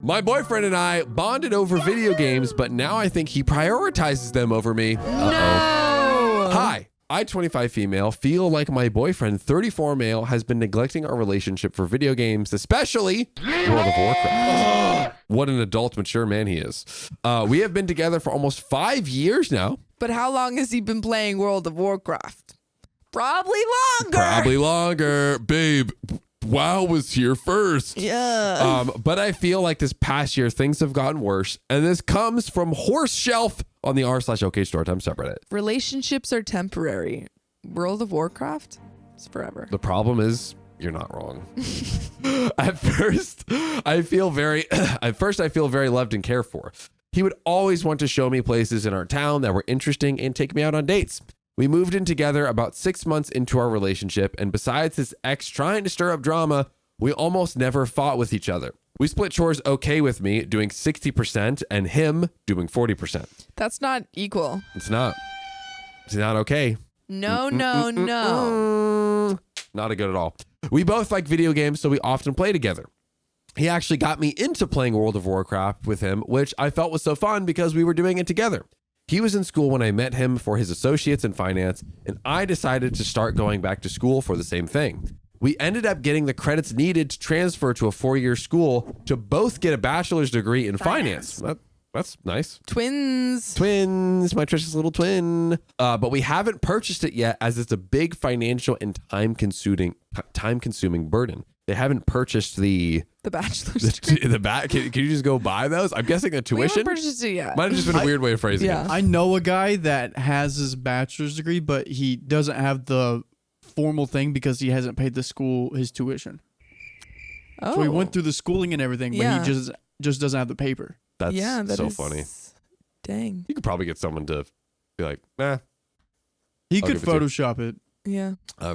My boyfriend and I bonded over video games, but now I think he prioritizes them over me. No. Hi, I, 25 female, feel like my boyfriend, 34 male, has been neglecting our relationship for video games, especially World of Warcraft. What an adult, mature man he is. We have been together for almost 5 years now. But how long has he been playing World of Warcraft? Probably longer. Probably longer. Babe, WoW was here first. Yeah. But I feel like this past year, things have gotten worse. And this comes from Horse Shelf on the r/OK Storytime subreddit. Relationships are temporary. World of Warcraft? It's forever. The problem is, you're not wrong. At first, I feel very loved and cared for. He would always want to show me places in our town that were interesting and take me out on dates. We moved in together about 6 months into our relationship, and besides his ex trying to stir up drama, we almost never fought with each other. We split chores okay with me doing 60% and him doing 40%. That's not equal. It's not okay. No. Not a good at all. We both like video games, so we often play together. He actually got me into playing World of Warcraft with him, which I felt was so fun because we were doing it together. He was in school when I met him for his associates in finance, and I decided to start going back to school for the same thing. We ended up getting the credits needed to transfer to a 4-year school to both get a bachelor's degree in finance. That's nice. Twins, my precious little twin. But we haven't purchased it yet as it's a big financial and time-consuming burden. They haven't purchased the bachelor's degree. Can you just go buy those? I'm guessing a tuition. We haven't purchased it yet. Might have just been a weird way of phrasing it. I know a guy that has his bachelor's degree, but he doesn't have the formal thing because he hasn't paid the school his tuition. Oh. So he went through the schooling and everything, but he just doesn't have the paper. That's so funny. Dang. You could probably get someone to be like, nah. He could Photoshop it. Yeah.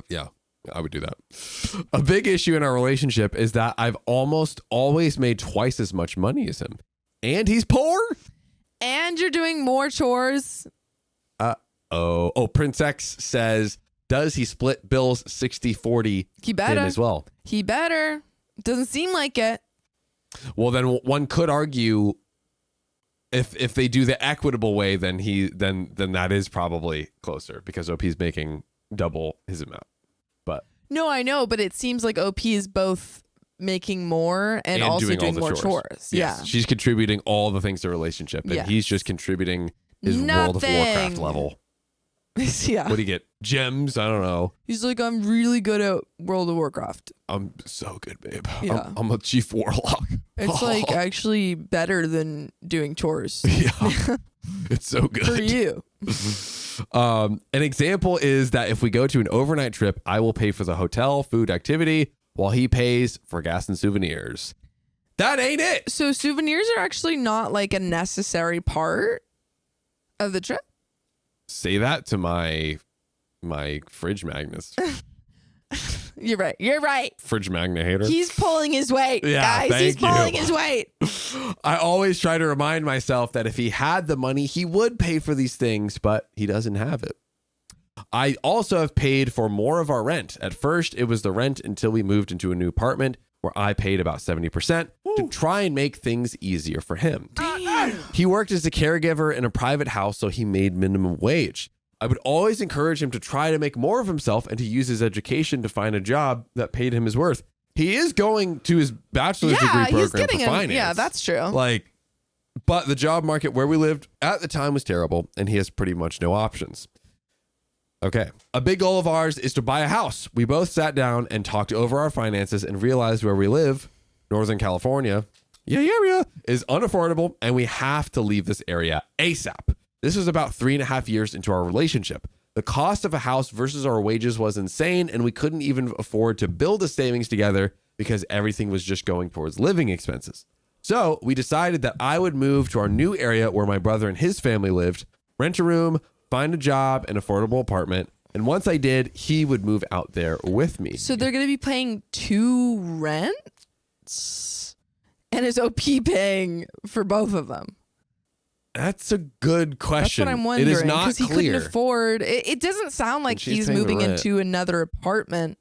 Yeah. I would do that. A big issue in our relationship is that I've almost always made twice as much money as him. And he's poor. And you're doing more chores. Oh, Prince X says, does he split bills 60-40 He better. as well? He better. Doesn't seem like it. Well, then one could argue if they do the equitable way, then that is probably closer because OP's making double his amount. But no, I know, but it seems like OP is both making more and also doing more chores. Yes. Yeah. She's contributing all the things to the relationship, and he's just contributing his World of Warcraft level. Yeah. What do you get? Gems? I don't know. He's like, I'm really good at World of Warcraft. I'm so good, babe. Yeah. I'm a chief warlock. It's like actually better than doing chores. Yeah. It's so good. For you. An example is that if we go to an overnight trip, I will pay for the hotel, food, activity, while he pays for gas and souvenirs. That ain't it. So souvenirs are actually not like a necessary part of the trip? Say that to my fridge magnets. You're right. Fridge magnet hater. He's pulling his weight, Yeah, guys. He's pulling his weight. I always try to remind myself that if he had the money, he would pay for these things, but he doesn't have it. I also have paid for more of our rent. At first, it was the rent until we moved into a new apartment where I paid about 70% to try and make things easier for him. Damn. He worked as a caregiver in a private house, so he made minimum wage. I would always encourage him to try to make more of himself and to use his education to find a job that paid him his worth. He is going to his bachelor's degree program for finance. Yeah, that's true. But the job market where we lived at the time was terrible, and he has pretty much no options. Okay. A big goal of ours is to buy a house. We both sat down and talked over our finances and realized where we live, Northern California, is unaffordable, and we have to leave this area ASAP. This was about 3.5 years into our relationship. The cost of a house versus our wages was insane, and we couldn't even afford to build a savings together because everything was just going towards living expenses. So we decided that I would move to our new area where my brother and his family lived, rent a room, find a job, an affordable apartment, and once I did, he would move out there with me. So they're going to be paying 2 rents? And is OP paying for both of them? That's a good question. That's what I'm wondering. It is not because he clear. couldn't afford. It doesn't sound like he's moving into another apartment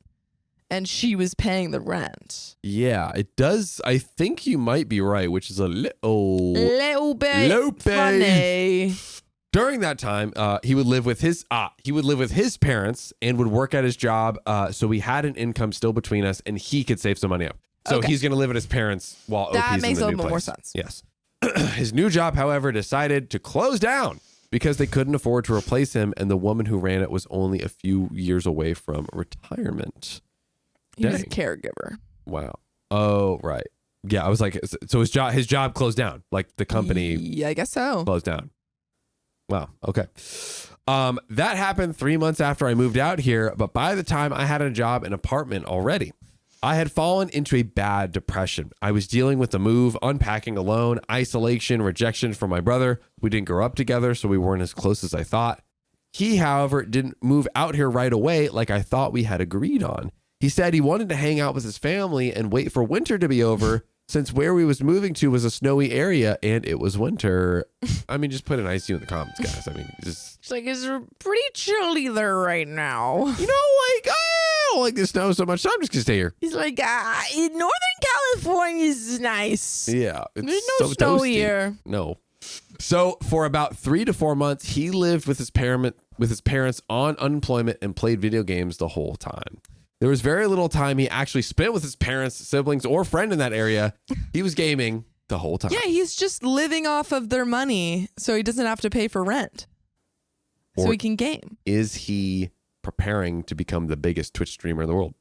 and she was paying the rent. Yeah, it does. I think you might be right, which is a Little bit funny. During that time, he would live with his parents and would work at his job. So we had an income still between us, and he could save some money up. So he's going to live at his parents while OP's in the new place. That makes a little bit more sense. Yes. His new job, however, decided to close down because they couldn't afford to replace him, and the woman who ran it was only a few years away from retirement. He was a caregiver. Wow. Oh, right. Yeah, I was like, so his job closed down. Like the company. Yeah, I guess so. Closed down. Wow. Okay. That happened 3 months after I moved out here, but by the time I had a job and apartment already, I had fallen into a bad depression. I was dealing with the move, unpacking alone, isolation, rejection from my brother. We didn't grow up together, so we weren't as close as I thought. He, however, didn't move out here right away like I thought we had agreed on. He said he wanted to hang out with his family and wait for winter to be over since where we was moving to was a snowy area and it was winter. I mean, just put an ICU in the comments, guys. I mean, just... It's like, it's pretty chilly there right now. You know, like, I don't like the snow so much, so I'm just going to stay here. He's like, in Northern California is nice. Yeah. It's There's no so snow toasty. here. No. So for about 3 to 4 months, he lived with his parents on unemployment and played video games the whole time. There was very little time he actually spent with his parents, siblings, or friend in that area. He was gaming the whole time. Yeah, he's just living off of their money so he doesn't have to pay for rent. So he can game. Is he preparing to become the biggest Twitch streamer in the world?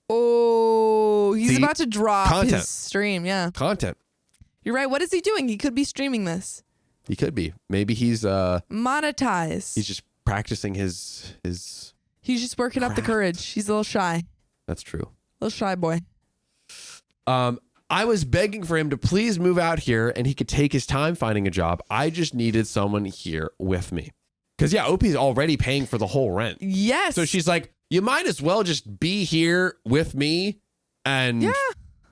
Oh, he's about to drop content. his stream. Yeah. Content. You're right. What is he doing? He could be streaming this. He could be. Maybe he's monetized. He's just practicing his He's just working up the courage. He's a little shy. That's true. A little shy boy. I was begging for him to please move out here and he could take his time finding a job. I just needed someone here with me. Because, yeah, OP's already paying for the whole rent. Yes. So she's like, you might as well just be here with me and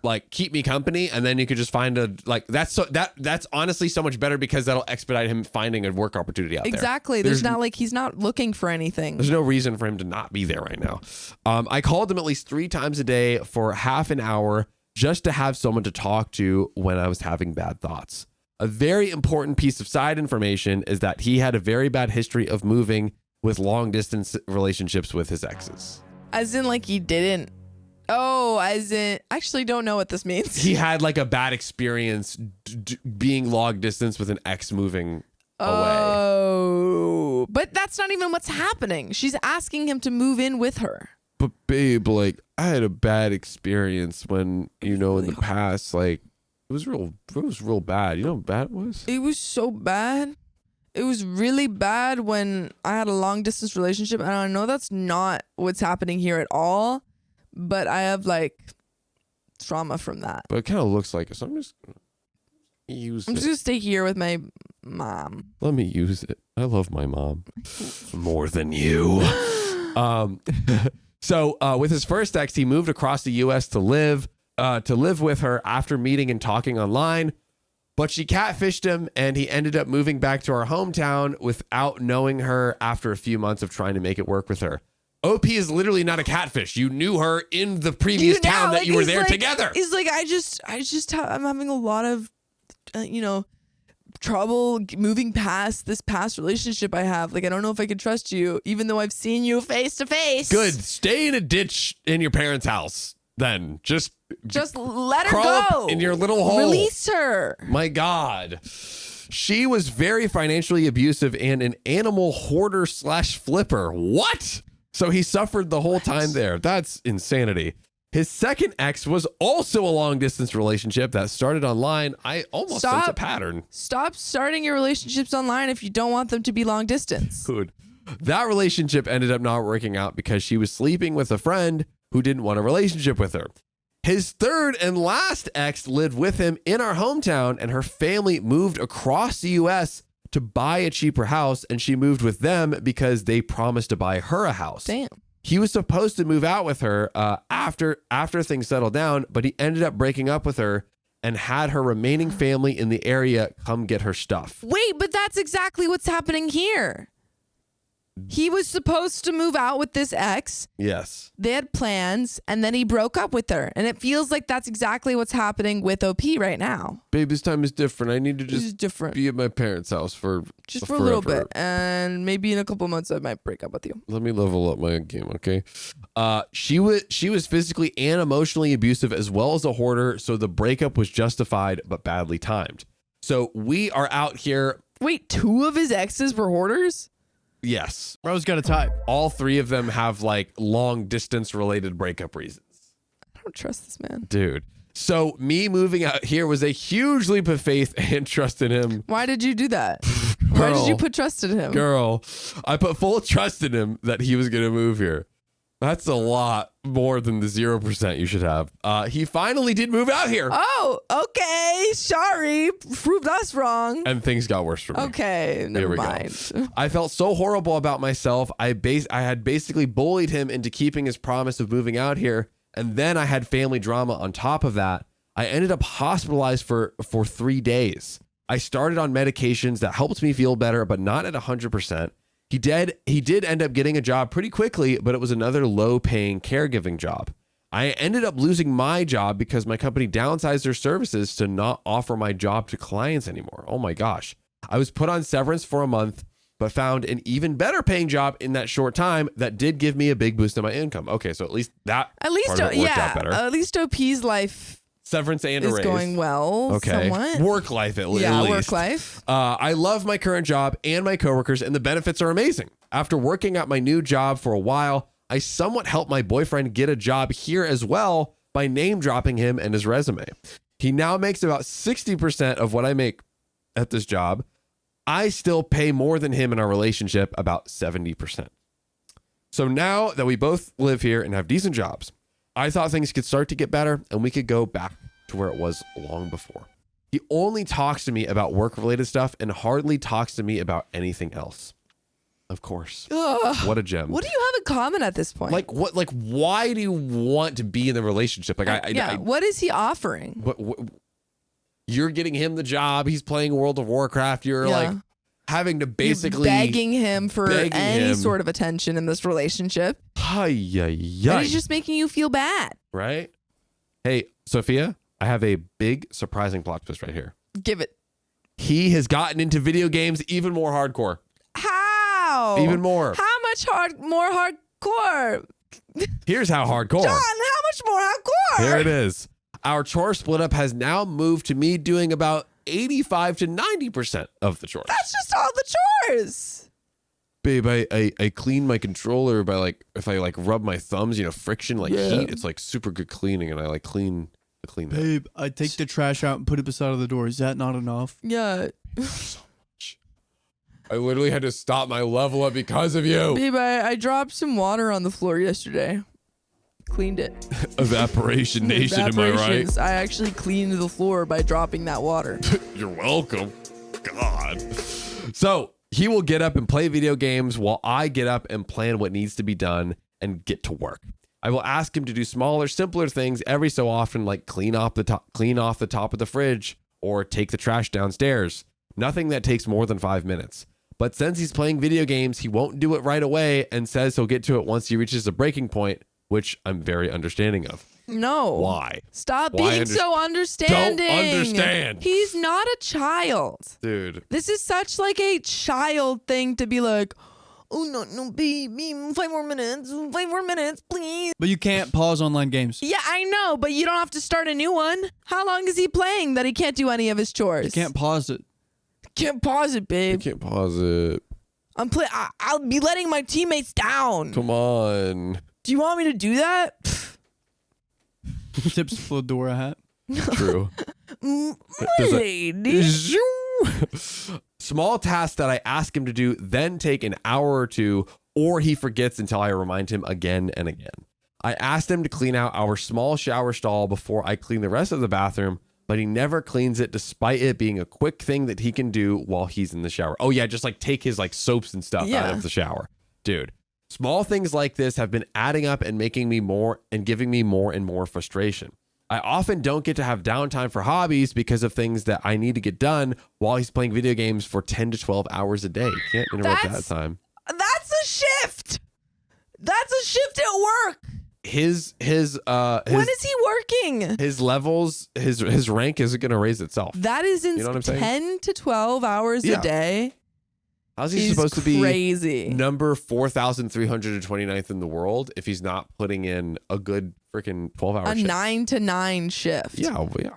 like keep me company. And then you could just find that's honestly so much better because that'll expedite him finding a work opportunity out there. Exactly. There's not like he's not looking for anything. There's no reason for him to not be there right now. I called him at least 3 times a day for half an hour just to have someone to talk to when I was having bad thoughts. A very important piece of side information is that he had a very bad history of moving with long distance relationships with his exes. As in like he didn't. Oh, as in, I actually don't know what this means. He had like a bad experience being long distance with an ex moving away. Oh, but that's not even what's happening. She's asking him to move in with her. But babe, like I had a bad experience when, in the past, like it was real bad. You know how bad it was? It was so bad. It was really bad when I had a long distance relationship. And I know that's not what's happening here at all. But I have like trauma from that. But it kind of looks like it. So I'm just going to use it. I'm just going to stay here with my mom. Let me use it. I love my mom more than you. So with his first ex, he moved across the U.S. to live with her after meeting and talking online. But she catfished him and he ended up moving back to our hometown without knowing her after a few months of trying to make it work with her. OP is literally not a catfish. You knew her in the previous town that you were there together. He's like, I'm having a lot of, trouble moving past this past relationship I have. Like, I don't know if I can trust you, even though I've seen you face to face. Good. Stay in a ditch in your parents' house. Then just let her crawl go up in your little hole. Release her. My God. She was very financially abusive and an animal hoarder / flipper. What? So he suffered the whole time there. That's insanity. His second ex was also a long distance relationship that started online. I almost sense a pattern. Stop starting your relationships online if you don't want them to be long distance. Good. That relationship ended up not working out because she was sleeping with a friend who didn't want a relationship with her. His third and last ex lived with him in our hometown, and her family moved across the U.S. to buy a cheaper house, and she moved with them because they promised to buy her a house. Damn. He was supposed to move out with her after things settled down, but he ended up breaking up with her and had her remaining family in the area come get her stuff. Wait, but that's exactly what's happening here. He was supposed to move out with this ex. Yes. They had plans, and then he broke up with her. And it feels like that's exactly what's happening with OP right now. Babe, this time is different. I need to This is just different. be at my parents' house for A little forever. bit. And maybe in a couple months, I might break up with you. Let me level up my game, okay? She was physically and emotionally abusive as well as a hoarder, so the breakup was justified but badly timed. So we are out here. Wait, 2 of his exes were hoarders? Yes. Bro's got a type. All 3 of them have like long distance related breakup reasons. I don't trust this man. Dude. So me moving out here was a huge leap of faith and trust in him. Why did you do that? Why did you put trust in him? Girl, I put full trust in him that he was going to move here. That's a lot more than the 0% you should have. He finally did move out here. Oh, okay. Sorry. Proved us wrong. And things got worse for me. Okay, never we go. mind. I felt so horrible about myself. I had basically bullied him into keeping his promise of moving out here. And then I had family drama on top of that. I ended up hospitalized for 3 days. I started on medications that helped me feel better, but not at 100%. He did end up getting a job pretty quickly, but it was another low-paying caregiving job. I ended up losing my job because my company downsized their services to not offer my job to clients anymore. Oh my gosh. I was put on severance for a month, but found an even better paying job in that short time that did give me a big boost in my income. Okay, so at least that part of it worked out better. At least OP's life Severance and a is raise. going well. Okay. Somewhat. Work life at least. Yeah, work life. I love my current job and my coworkers, and the benefits are amazing. After working at my new job for a while, I somewhat helped my boyfriend get a job here as well by name dropping him and his resume. He now makes about 60% of what I make at this job. I still pay more than him in our relationship, about 70%. So now that we both live here and have decent jobs, I thought things could start to get better and we could go back to where it was long before. He only talks to me about work-related stuff and hardly talks to me about anything else. Of course. Ugh. What a gem. What do you have in common at this point? Like what? Like why do you want to be in the relationship? Like what is he offering? What, you're getting him the job. He's playing World of Warcraft. You're like having to basically You're begging him for any sort of attention in this relationship. And he's just making you feel bad. Right? Hey, Sophia, I have a big surprising plot twist right here. Give it. He has gotten into video games even more hardcore. How? Even more. How much more hardcore? Here's how hardcore. John, how much more hardcore? Here it is. Our chore split up has now moved to me doing about 85 to 90% of the chores. That's just all the chores. Babe, I clean my controller by like, if I like rub my thumbs, friction, like heat, it's like super good cleaning, and I like clean that. Babe, I take the trash out and put it beside of the door. Is that not enough? Yeah. I literally had to stop my level up because of you. Babe, I dropped some water on the floor yesterday. Cleaned it. Evaporation Nation, am I right? I actually cleaned the floor by dropping that water. You're welcome. God. So he will get up and play video games while I get up and plan what needs to be done and get to work. I will ask him to do smaller, simpler things every so often, like clean off the top of the fridge or take the trash downstairs. Nothing that takes more than 5 minutes. But since he's playing video games, he won't do it right away and says he'll get to it once he reaches a breaking point, which I'm very understanding of. No. Why? Stop being so understanding. Don't understand. He's not a child. Dude. This is such like a child thing to be like, oh, no, baby, 5 more minutes, please. But you can't pause online games. Yeah, I know, but you don't have to start a new one. How long is he playing that he can't do any of his chores? You can't pause it. Can't pause it, babe. I can't pause it. I'll be letting my teammates down. Come on. Do you want me to do that? Tips Fedora hat. True. Lady. Small tasks that I ask him to do then take an hour or two, or he forgets until I remind him again and again. I asked him to clean out our small shower stall before I clean the rest of the bathroom, but he never cleans it despite it being a quick thing that he can do while he's in the shower. Oh yeah, just like take his like soaps and stuff out of the shower. Dude, small things like this have been adding up and making me more and giving me more and more frustration. I often don't get to have downtime for hobbies because of things that I need to get done while he's playing video games for 10 to 12 hours a day. You can't interrupt that time. That's a shift at work? When is he working? His levels, his rank isn't going to raise itself. That is You know what I'm saying? 10 to 12 hours a day. How's he He's supposed to be crazy. number 4,329th in the world if he's not putting in a good freaking 12-hour A shift? 9 to 9 shift. Yeah,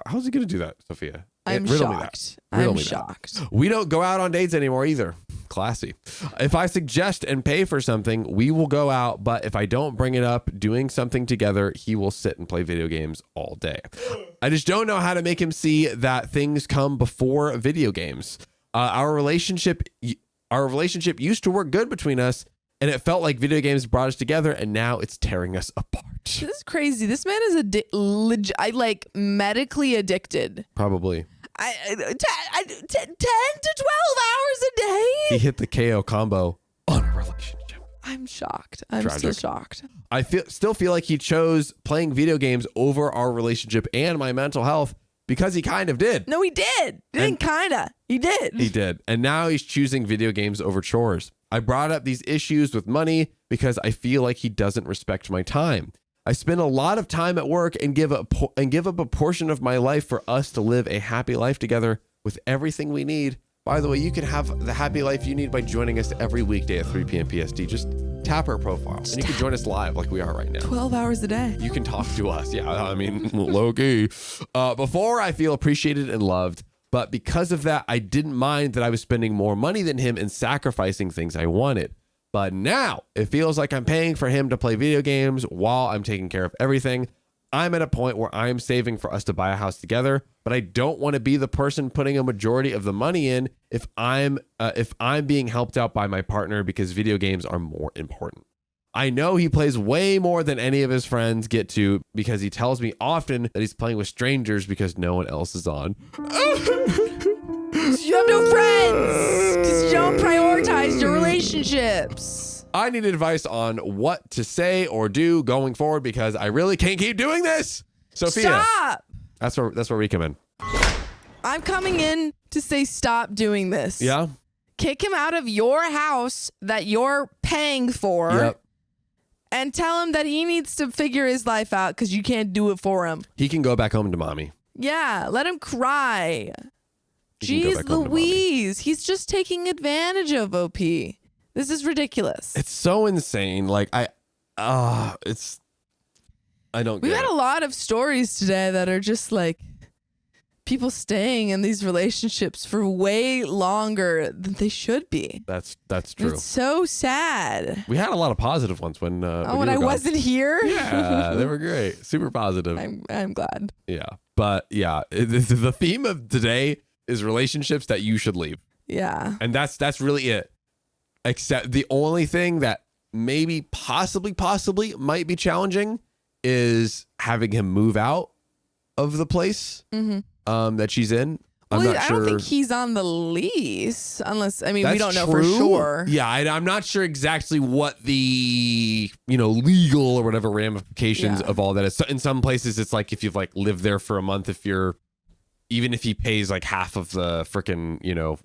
how's he going to do that, Sophia? I'm Riddle me that. shocked. Riddle I'm me that. shocked. We don't go out on dates anymore either. Classy. If I suggest and pay for something, we will go out. But if I don't bring it up, doing something together, he will sit and play video games all day. I just don't know how to make him see that things come before video games. Our relationship used to work good between us, and it felt like video games brought us together, and now it's tearing us apart. This is crazy. This man is medically addicted. Probably. 10 to 12 hours a day? He hit the KO combo on a relationship. I'm shocked. I'm Tragic. still shocked. I still feel like he chose playing video games over our relationship and my mental health because he kind of did. No, he did. He didn't kinda. He did. He did. And now he's choosing video games over chores. I brought up these issues with money because I feel like he doesn't respect my time. I spend a lot of time at work and give up a portion of my life for us to live a happy life together with everything we need. By the way, you can have the happy life you need by joining us every weekday at 3 p.m. PST. Just tap our profile and you can join us live like we are right now. 12 hours a day. You can talk to us. Yeah, I mean, low key. Before, I feel appreciated and loved. But because of that, I didn't mind that I was spending more money than him and sacrificing things I wanted. But now it feels like I'm paying for him to play video games while I'm taking care of everything. I'm at a point where I'm saving for us to buy a house together, but I don't want to be the person putting a majority of the money in if I'm being helped out by my partner because video games are more important. I know he plays way more than any of his friends get to because he tells me often that he's playing with strangers because no one else is on. You have no friends because you don't prioritize your relationships. I need advice on what to say or do going forward because I really can't keep doing this. Sophia. Stop. That's where we come in. I'm coming in to say stop doing this. Yeah. Kick him out of your house that you're paying for. Yep. And tell him that he needs to figure his life out because you can't do it for him. He can go back home to mommy. Yeah, let him cry. He can go Jeez back home to Louise, he's just taking advantage of OP. This is ridiculous. It's so insane. Like I don't We've get had it. a lot of stories today that are just like people staying in these relationships for way longer than they should be. That's true. It's so sad. We had a lot of positive ones when When you I were gone. wasn't here. Yeah, they were great. Super positive. I'm glad. Yeah. But yeah, the theme of today is relationships that you should leave. Yeah. And that's really it. Except the only thing that maybe possibly might be challenging is having him move out of the place that she's in. I'm not I sure. don't think he's on the lease unless, I mean, we That's don't know for true. sure. Yeah, I'm not sure exactly what the legal or whatever ramifications Yeah. of all that is. So in some places, it's like if you've like lived there for a month, even if he pays like half of the freaking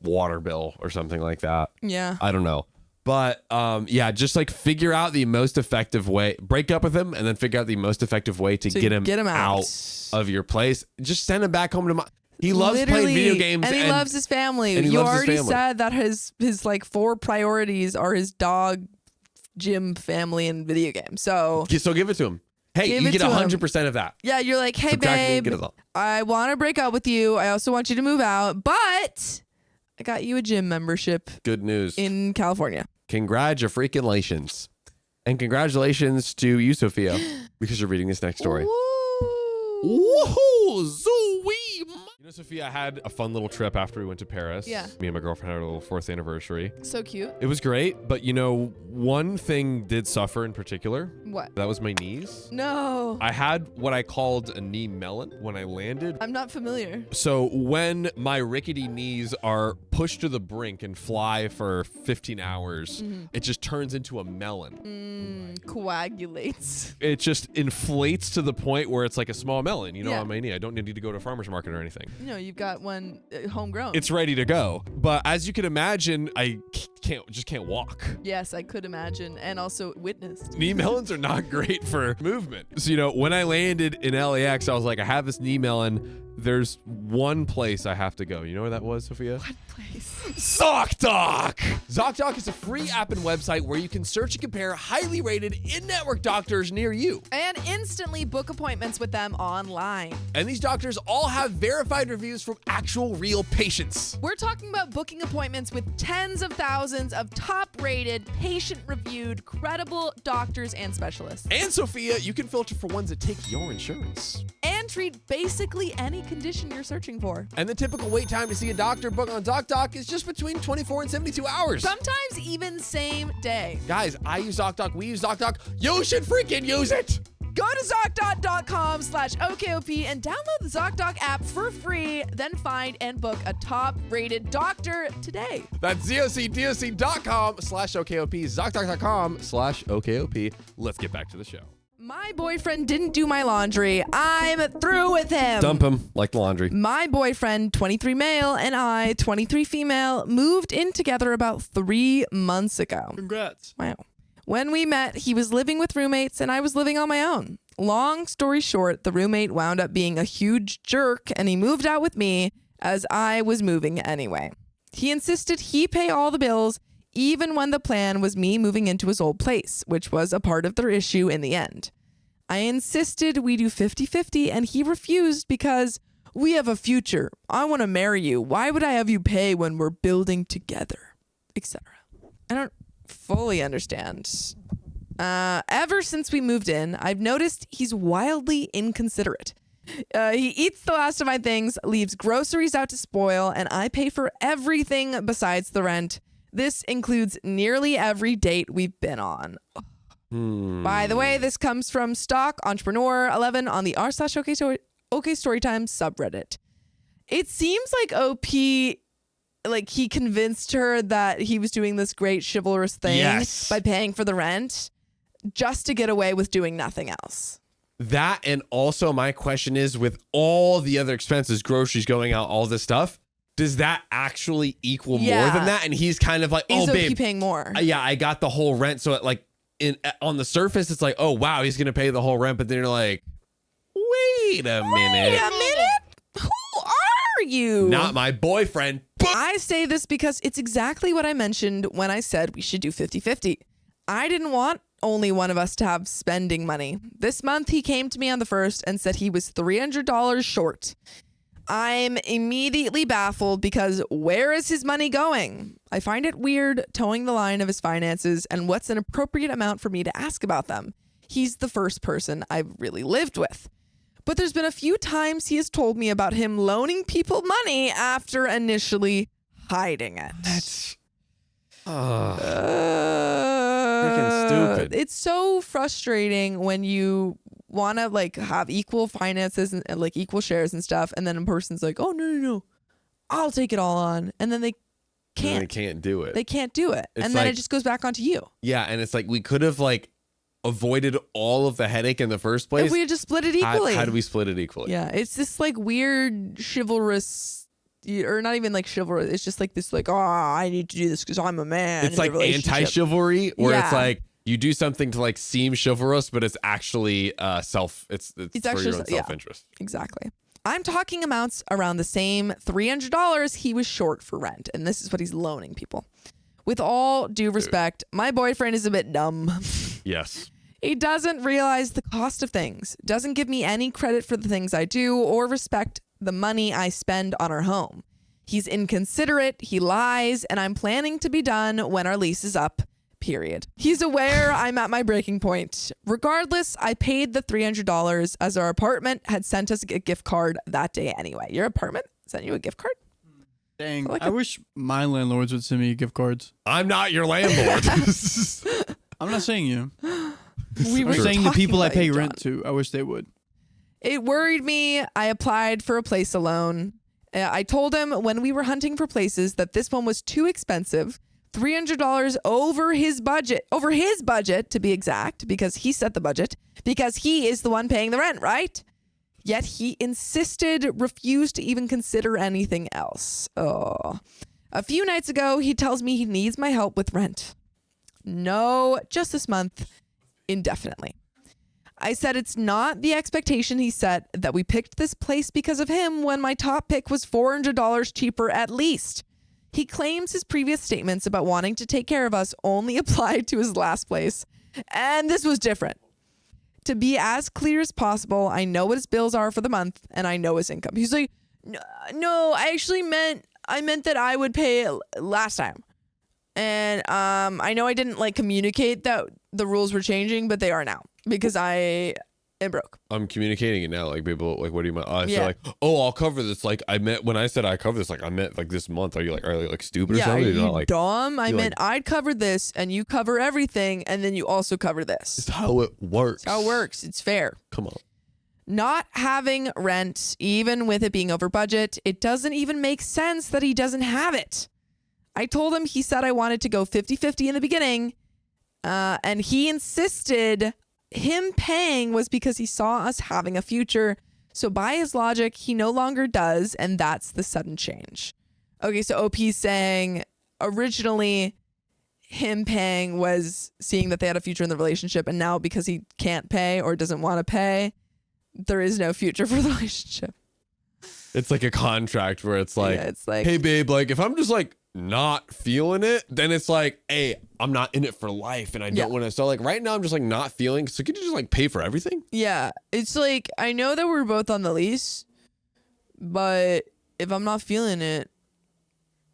water bill or something like that. Yeah. I don't know. But yeah, just like figure out the most effective way. Break up with him and then figure out the most effective way to get him out of your place. Just send him back home to He loves playing video games and he loves his family. and he You loves his already family. said that his like 4 priorities are his dog, gym, family, and video games. So So give it to him. Hey, Give you it get to him. 100% of that. yeah, you're like, hey Subtract me and babe, get it all. I want to break up with you. I also want you to move out, but I got you a gym membership Good news. in California. Congratulations. And congratulations to you, Sophia, because you're reading this next story. Woo. Woohoo! Zoe! Sophia, I had a fun little trip after we went to Paris. Yeah. Me and my girlfriend had our little 4th anniversary. So cute. It was great, but one thing did suffer in particular. What? That was my knees. No. I had what I called a knee melon when I landed. I'm not familiar. So when my rickety knees are pushed to the brink and fly for 15 hours, it just turns into a melon. Coagulates. It just inflates to the point where it's like a small melon, Yeah. on my knee. I don't need to go to a farmer's market or anything. No, you've got one homegrown. It's ready to go. But as you can imagine, I can't walk. Yes, I could imagine, and also witnessed. Knee melons are not great for movement. So, when I landed in LAX, I was like, I have this knee melon. There's one place I have to go. You know where that was, Sophia? What place? ZocDoc! ZocDoc is a free app and website where you can search and compare highly rated in-network doctors near you. And instantly book appointments with them online. And these doctors all have verified reviews from actual real patients. We're talking about booking appointments with tens of thousands of top-rated, patient-reviewed, credible doctors and specialists. And Sophia, you can filter for ones that take your insurance. And treat basically any condition you're searching for. And the typical wait time to see a doctor book on ZocDoc is just between 24 and 72 hours. Sometimes even same day. Guys, I use ZocDoc. We use ZocDoc. You should freaking use it. Go to ZocDoc.com/OKOP and download the ZocDoc app for free. Then find and book a top-rated doctor today. That's ZocDoc.com/OKOP, ZocDoc.com/OKOP. Let's get back to the show. My boyfriend didn't do my laundry. I'm through with him. Dump him like laundry. My boyfriend, 23 male, and I, 23 female, moved in together about 3 months ago. Congrats. Wow. When we met, he was living with roommates and I was living on my own. Long story short, the roommate wound up being a huge jerk and he moved out with me as I was moving anyway. He insisted he pay all the bills, even when the plan was me moving into his old place, which was a part of their issue in the end. I insisted we do 50-50 and he refused because we have a future. I want to marry you. Why would I have you pay when we're building together? Etc. I don't fully understand. Ever since we moved in, I've noticed he's wildly inconsiderate. He eats the last of my things, leaves groceries out to spoil, and I pay for everything besides the rent. This includes nearly every date we've been on. By the way, this comes from Stock Entrepreneur 11 on the r/OK Storytime subreddit. It seems like OP, like he convinced her that he was doing this great chivalrous thing by paying for the rent just to get away with doing nothing else. That, and also my question is, with all the other expenses, groceries, going out, all this stuff, does that actually equal more than that? And he's kind of like, Is oh, babe, OP paying more? Yeah, I got the whole rent. So on the surface, it's like, oh, wow, he's going to pay the whole rent. But then you're like, wait a minute. Wait a minute? Who are you? Not my boyfriend. I say this because it's exactly what I mentioned when I said we should do 50-50. I didn't want only one of us to have spending money. This month, he came to me on the 1st and said he was $300 short. I'm immediately baffled because where is his money going? I find it weird towing the line of his finances and what's an appropriate amount for me to ask about them. He's the first person I've really lived with. But there's been a few times he has told me about him loaning people money after initially hiding it. That's freaking stupid. It's so frustrating when you want to like have equal finances and like equal shares and stuff, and then a person's like, oh no, I'll take it all on, and then they can't. They can't do it. They can't do it, It's and then like- it just goes back onto you. Yeah, and it's like we could have like avoided all of the headache in the first place. If we had just split it equally. How do we split it equally? Yeah, it's this like weird chivalrous, or not even like chivalrous. It's just like this like, oh, I need to do this because I'm a man. It's in a like relationship. anti-chivalry, where it's Yeah. like you do something to like seem chivalrous, but it's actually it's for actually your own self-interest. Exactly. I'm talking amounts around the same $300 he was short for rent, and this is what he's loaning people. With all due respect, my boyfriend is a bit dumb. Yes. He doesn't realize the cost of things, doesn't give me any credit for the things I do, or respect the money I spend on our home. He's inconsiderate, he lies, and I'm planning to be done when our lease is up, period. He's aware I'm at my breaking point. Regardless, I paid the $300 as our apartment had sent us a gift card that day anyway. Your apartment sent you a gift card? Dang, I wish my landlords would send me gift cards. I'm not your landlord. I'm not saying you. We I'm were saying the talking people I about pay you, rent John. to. I wish they would. It worried me. I applied for a place alone. I told him when we were hunting for places that this one was too expensive, $300 over his budget to be exact, because he set the budget, because he is the one paying the rent, right? Yet he refused to even consider anything else. Oh. A few nights ago, he tells me he needs my help with rent. No, just this month, indefinitely. I said it's not the expectation he set that we picked this place because of him when my top pick was $400 cheaper at least. He claims his previous statements about wanting to take care of us only applied to his last place, and this was different. To be as clear as possible, I know what his bills are for the month, and I know his income. He's like, no, I actually meant that I would pay it last time. And I know I didn't like communicate that the rules were changing, but they are now because I am broke. I'm communicating it now. Like people, like, what do you mean? I Yeah. said like, oh, I'll cover this. Like I meant when I said I cover this, like I meant like this month. Are you like stupid or Yeah, are something? You're you not, like, dumb? I you're meant I'd cover this and you cover everything and then you also cover this. it's how it works. It's how it works. It's fair. Come on. Not having rent, even with it being over budget, it doesn't even make sense that he doesn't have it. I told him he said I wanted to go 50-50 in the beginning, and he insisted him paying was because he saw us having a future. So by his logic, he no longer does, and that's the sudden change. Okay, so OP's saying originally him paying was seeing that they had a future in the relationship, and now because he can't pay or doesn't want to pay, there is no future for the relationship. It's like a contract where it's like, Yeah, it's like, hey babe, like if I'm just like not feeling it, then it's like, hey, I'm not in it for life and I don't want to. So like right now I'm just like not feeling. So could you just like pay for everything? yeah, it's like, I know that we're both on the lease, but if I'm not feeling it,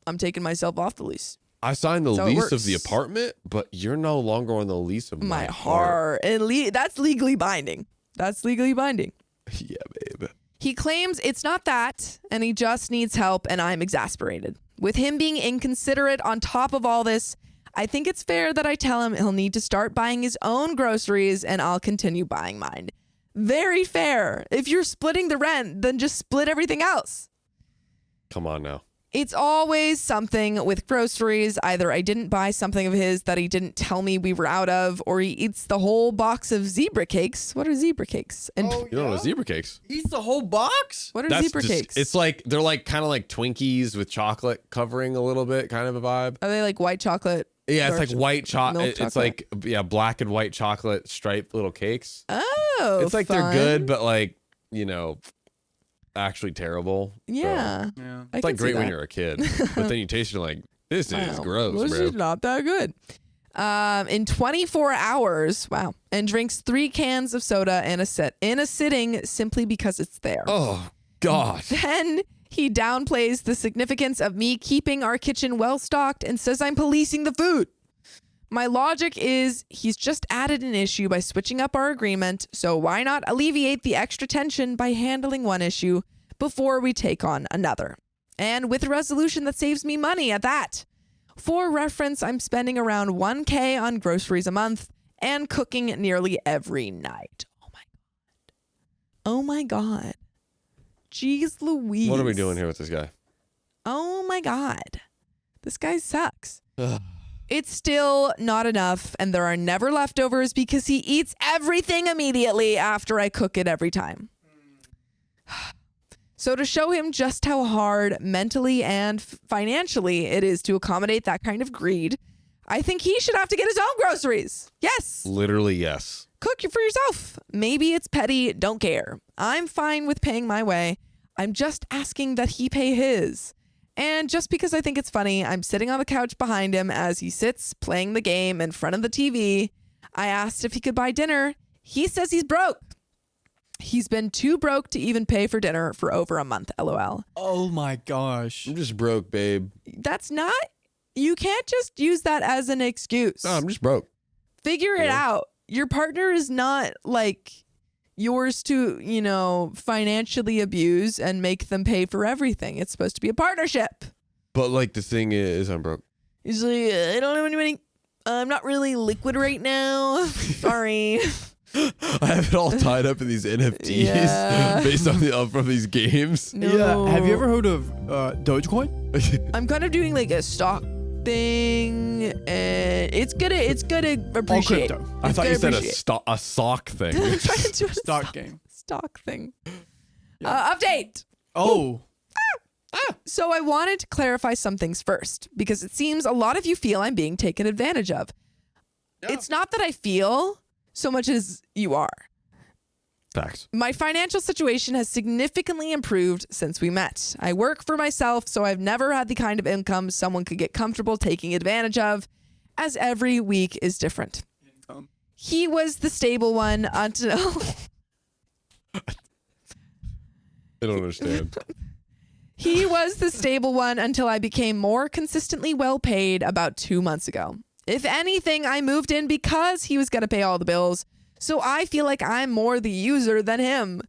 I'm taking myself off the lease. I signed the That's how it lease of the works. apartment, but you're no longer on the lease of My heart. And that's legally binding. That's legally binding. Yeah, babe. He claims it's not that, and he just needs help, and I'm exasperated. With him being inconsiderate on top of all this, I think it's fair that I tell him he'll need to start buying his own groceries, and I'll continue buying mine. Very fair. If you're splitting the rent, then just split everything else. Come on now. It's always something with groceries. Either I didn't buy something of his that he didn't tell me we were out of, or he eats the whole box of zebra cakes. What are zebra cakes? And You don't know zebra cakes. Eats the whole box? what are zebra cakes? It's like they're like kind of like Twinkies with chocolate covering a little bit, kind of a vibe. Are they like white chocolate? Yeah, it's dark like white chocolate. milk It's like black and white chocolate striped little cakes. Oh, It's like fun. they're good, but like actually terrible. Yeah. Yeah. I It's can like see great when that. you're a kid, but then you taste it and you're like, this is Wow. gross, This bro. is not that good. In 24 hours, wow, and drinks 3 cans of soda in a sitting simply because it's there. Oh God. Then he downplays the significance of me keeping our kitchen well stocked and says I'm policing the food. My logic is he's just added an issue by switching up our agreement, so why not alleviate the extra tension by handling one issue before we take on another? And with a resolution that saves me money at that. For reference, I'm spending around $1,000 on groceries a month and cooking nearly every night. Oh my God. Oh my God. Jeez Louise. What are we doing here with this guy? Oh my God. This guy sucks. It's still not enough, and there are never leftovers because he eats everything immediately after I cook it every time. So to show him just how hard mentally and financially it is to accommodate that kind of greed, I think he should have to get his own groceries. Yes. Literally, yes. Cook for yourself. Maybe it's petty, don't care. I'm fine with paying my way. I'm just asking that he pay his. And just because I think it's funny, I'm sitting on the couch behind him as he sits playing the game in front of the TV. I asked if he could buy dinner. He says he's broke. He's been too broke to even pay for dinner for over a month, LOL. Oh my gosh. I'm just broke, babe. That's not, you can't just use that as an excuse. No, I'm just broke. Figure it out. Your partner is not like yours to, financially abuse and make them pay for everything. It's supposed to be a partnership. But like the thing is, I'm broke. He's like, I don't have any money. I'm not really liquid right now. Sorry. I have it all tied up in these NFTs Yeah. based on from these games. No. Yeah. Have you ever heard of Dogecoin? I'm kind of doing like a stock thing, and it's gonna appreciate. All crypto. I thought you said appreciate. a sock thing. I'm trying to do a Stock game. stock thing. Yeah. Update. Oh. So I wanted to clarify some things first, because it seems a lot of you feel I'm being taken advantage of. Yeah. It's not that I feel so much as you are. Facts. My financial situation has significantly improved since we met. I work for myself, so I've never had the kind of income someone could get comfortable taking advantage of, as every week is different. He was the stable one until... I don't understand. He was the stable one until I became more consistently well paid about 2 months ago. If anything, I moved in because he was going to pay all the bills. So I feel like I'm more the user than him.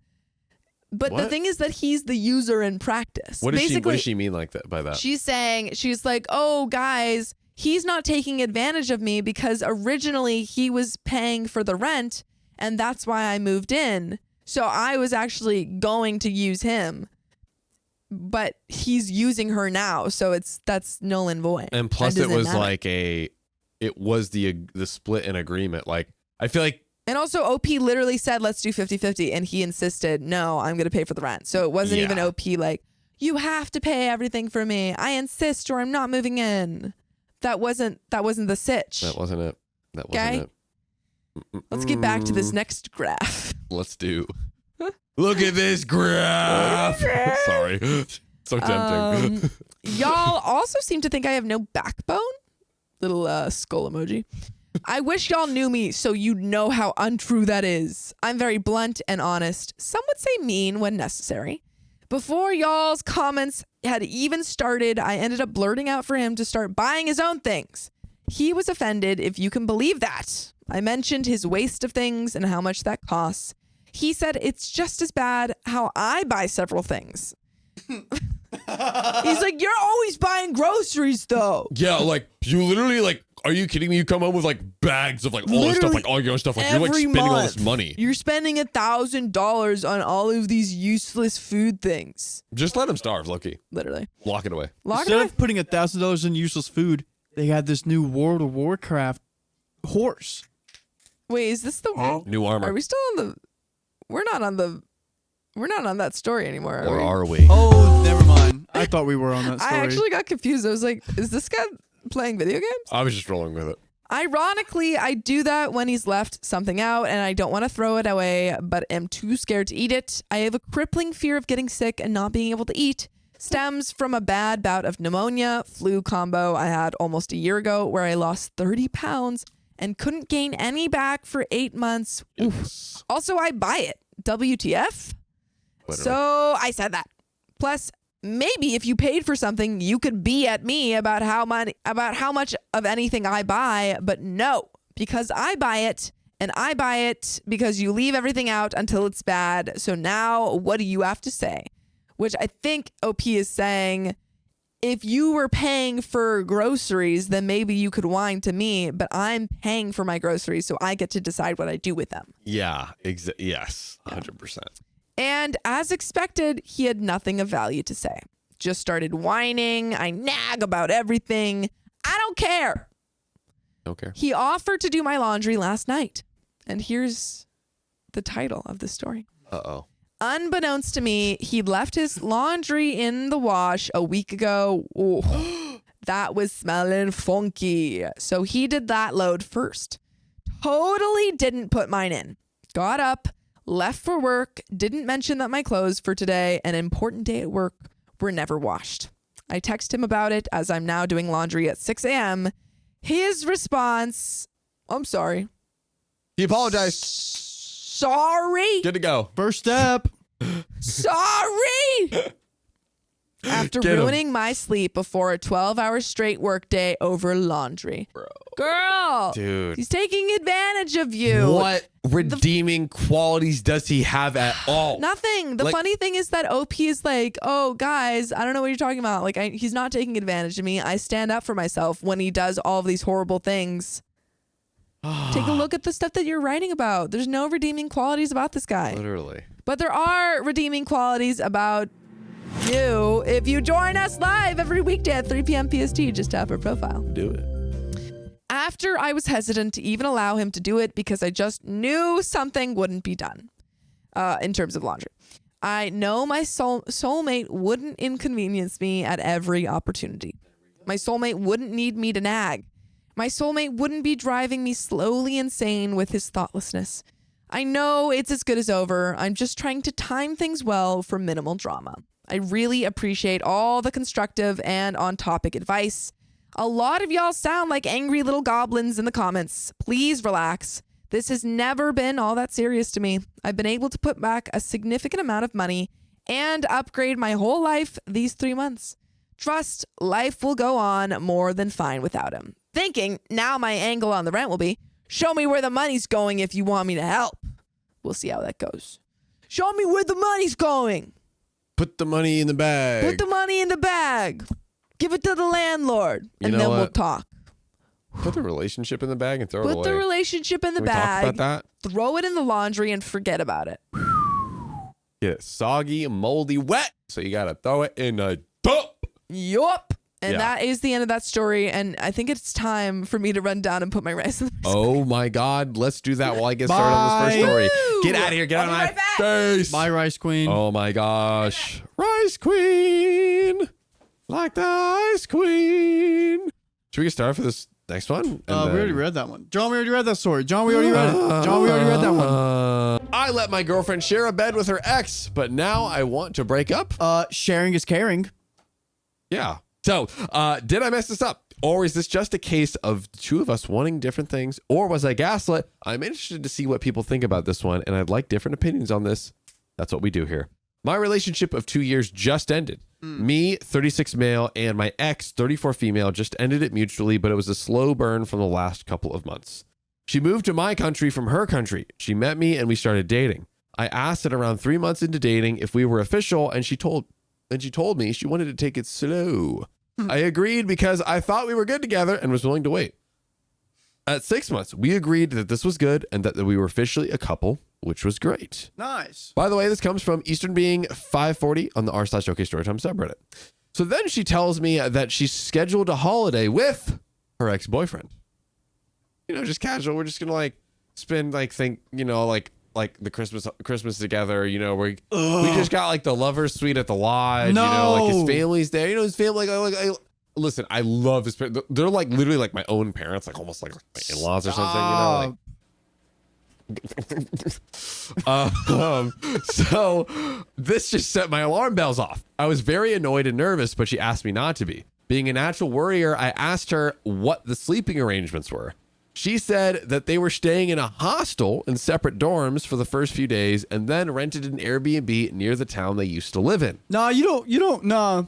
But the What? thing is that he's the user in practice. What does Basically, she mean like that by that? she's like, oh, guys, he's not taking advantage of me because originally he was paying for the rent and that's why I moved in. So I was actually going to use him. But he's using her now, so that's null and void. And plus, That it was doesn't matter. like it was the split in agreement. Like, I feel like And also, OP literally said, let's do 50-50, and he insisted, no, I'm going to pay for the rent. So it wasn't even Yeah. OP like, you have to pay everything for me. I insist, or I'm not moving in. That wasn't the sitch. that wasn't it. That Okay. wasn't it. Let's get back to this next graph. Let's do. Look at this graph. Sorry. So tempting. Y'all also seem to think I have no backbone. Little skull emoji. I wish y'all knew me so you'd know how untrue that is. I'm very blunt and honest. Some would say mean when necessary. Before y'all's comments had even started, I ended up blurting out for him to start buying his own things. He was offended, if you can believe that. I mentioned his waste of things and how much that costs. He said it's just as bad how I buy several things. He's like, you're always buying groceries though. Yeah, like you literally like. Are you kidding me? You come home with like bags of like all this stuff, Literally like all your own stuff. Like you're like every spending all month. this money. You're spending $1,000 on all of these useless food things. Just let him starve, Loki. Literally. Lock it away. Lock it Instead away. of putting $1,000 in useless food, they had this new World of Warcraft horse. Wait, is this the New armor. Are we still on the We're not on that story anymore, are Or we? are we? Oh, never mind. I thought we were on that story. I actually got confused. I was like, is this guy playing video games? I was just rolling with it. Ironically, I do that when he's left something out and I don't want to throw it away, but am too scared to eat it. I have a crippling fear of getting sick and not being able to eat. Stems from a bad bout of pneumonia, flu combo I had almost a year ago where I lost 30 pounds and couldn't gain any back for 8 months. Oof. Yes. Also, I buy it. WTF? Literally. So I said that. Plus, maybe if you paid for something, you could be at me about how much of anything I buy, but no, because I buy it and I buy it because you leave everything out until it's bad. So now what do you have to say? Which I think OP is saying, if you were paying for groceries, then maybe you could whine to me, but I'm paying for my groceries, so I get to decide what I do with them. Yeah. Yes. 100%. And as expected, he had nothing of value to say. Just started whining. I nag about everything. I don't care. Don't care. He offered to do my laundry last night. And here's the title of the story. Uh-oh. Unbeknownst to me, he'd left his laundry in the wash a week ago. Ooh, that was smelling funky. So he did that load first. Totally didn't put mine in. Got up, left for work, didn't mention that my clothes for today, an important day at work, were never washed. I text him about it as I'm now doing laundry at 6 a.m. His response, I'm sorry. He apologized. Sorry. Good to go. First step. Sorry. After Get 'em. ruining my sleep before a 12-hour straight workday over laundry. Bro. Girl. Dude. He's taking advantage of you. What redeeming qualities does he have at all? Nothing. The Like- funny thing is that OP is like, oh, guys, I don't know what you're talking about. Like, he's not taking advantage of me. I stand up for myself when he does all of these horrible things. Take a look at the stuff that you're writing about. There's no redeeming qualities about this guy. Literally. But there are redeeming qualities about you if you join us live every weekday at 3 p.m. PST. Just tap our profile. Do it. After I was hesitant to even allow him to do it because I just knew something wouldn't be done in terms of laundry. I know my soulmate wouldn't inconvenience me at every opportunity. My soulmate wouldn't need me to nag. My soulmate wouldn't be driving me slowly insane with his thoughtlessness. I know it's as good as over. I'm just trying to time things well for minimal drama. I really appreciate all the constructive and on-topic advice. A lot of y'all sound like angry little goblins in the comments. Please relax. This has never been all that serious to me. I've been able to put back a significant amount of money and upgrade my whole life these 3 months. Trust, life will go on more than fine without him. Thinking now my angle on the rent will be, show me where the money's going if you want me to help. We'll see how that goes. Show me where the money's going. Put the money in the bag. Put the money in the bag. Give it to the landlord. And then we'll talk. Put the relationship in the bag and throw it away. Put the relationship in the Can we talk bag. about that? Throw it in the laundry and forget about it. Get it soggy, moldy, wet. So you got to throw it in a dump. Yup. And Yeah. that is the end of that story. And I think it's time for me to run down and put my rice in the Oh my God. Let's do that while I get started on this first Bye. story. Woo! Get out of here. Get I'll out of be my right back. face. Bye, Rice Queen. Oh my gosh. Rice Queen. Like the Ice Queen. Should we get started for this next one? We already read that one. John, we already read that story. John, we already read it. John, we already read that one. I let my girlfriend share a bed with her ex, but now I want to break up. Sharing is caring. Yeah. So, did I mess this up? Or is this just a case of the two of us wanting different things? Or was I gaslit? I'm interested to see what people think about this one, and I'd like different opinions on this. That's what we do here. My relationship of 2 years just ended. Me, 36 male, and my ex, 34 female, just ended it mutually, but it was a slow burn from the last couple of months. She moved to my country from her country. She met me and we started dating. I asked at around 3 months into dating if we were official, and she told me she wanted to take it slow. I agreed because I thought we were good together and was willing to wait. At 6 months, we agreed that this was good and that we were officially a couple, which was great. Nice. By the way, this comes from Eastern Being 540 on the r/OK Storytime subreddit. So then she tells me that she scheduled a holiday with her ex-boyfriend. You know, just casual. We're just gonna like spend like the Christmas together. You know, we just got like the lovers suite at the lodge. No. You know, like his family's there. You know, his family. Listen, I love his parents. They're like literally like my own parents, like almost like my in-laws or something. You know, like. So this just set my alarm bells off. I was very annoyed and nervous, but she asked me not to be. Being a natural worrier, I asked her what the sleeping arrangements were. She said that they were staying in a hostel in separate dorms for the first few days and then rented an Airbnb near the town they used to live in. Nah, you don't need an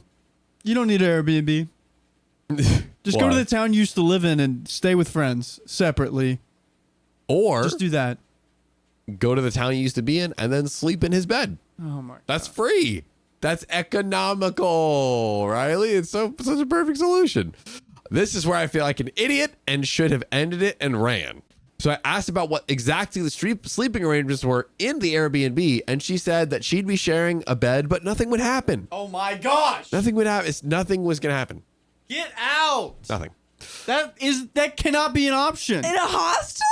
Airbnb. Just go to Why? the town you used to live in and stay with friends separately. Or Just do that. go to the town you used to be in and then sleep in his bed. Oh my. That's free. That's economical, Riley. It's such a perfect solution. This is where I feel like an idiot and should have ended it and ran. So I asked about what exactly the sleeping arrangements were in the Airbnb, and she said that she'd be sharing a bed, but nothing would happen. Oh my gosh. Nothing would happen. Nothing was going to happen. Get out. Nothing. That cannot be an option. In a hostel?